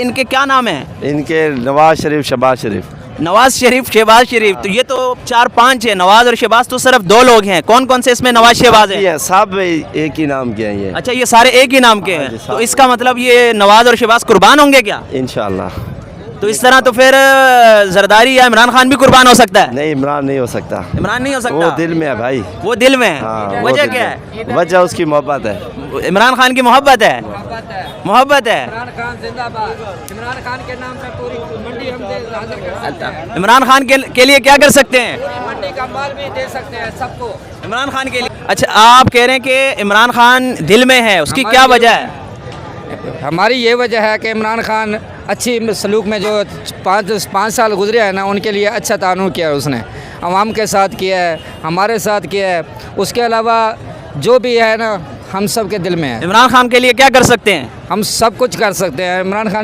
इनके क्या नाम है? इनके नवाज शरीफ, शहबाज शरीफ। नवाज शरीफ, शहबाज शरीफ, तो ये तो 4-5 है। नवाज और शहबाज तो सिर्फ 2 लोग हैं। कौन कौन से इसमें नवाज शहबाज है? ये सब एक ही नाम के हैं ये। अच्छा, ये सारे एक ही नाम के हाँ जी, हैं। तो इसका मतलब ये नवाज और शहबाज कुर्बान होंगे क्या? इंशाल्लाह। तो इस तरह तो फिर जरदारी या इमरान खान भी कुर्बान हो सकता है? नहीं, इमरान नहीं हो सकता। इमरान नहीं हो सकता। वो दिल में है भाई। वो दिल में है। हाँ, वो वजह दिल क्या में। है? वजह उसकी मोहब्बत है। इमरान खान की मोहब्बत है। मोहब्बत है। इमरान खान जिंदाबाद। इमरान खान के नाम पे पूरी मंडी हम हाजिर कर सकते हैं। इमरान खान के लिए क्या कर सकते हैं? मंडी का माल भी दे सकते हैं सबको। इमरान खान के लिए। अच्छा, आप कह रहे हैं कि इमरान खान दिल में है, उसकी क्या वजह है? हमारी ये वजह है कि इमरान खान अच्छी सलूक में जो 5 साल गुजरे हैं ना, उनके लिए अच्छा तानु किया है उसने। आवाम के साथ किया है, हमारे साथ किया है। उसके अलावा जो भी है ना, हम सब के दिल में है। इमरान खान के लिए क्या कर सकते हैं? हम सब कुछ कर सकते हैं। इमरान खान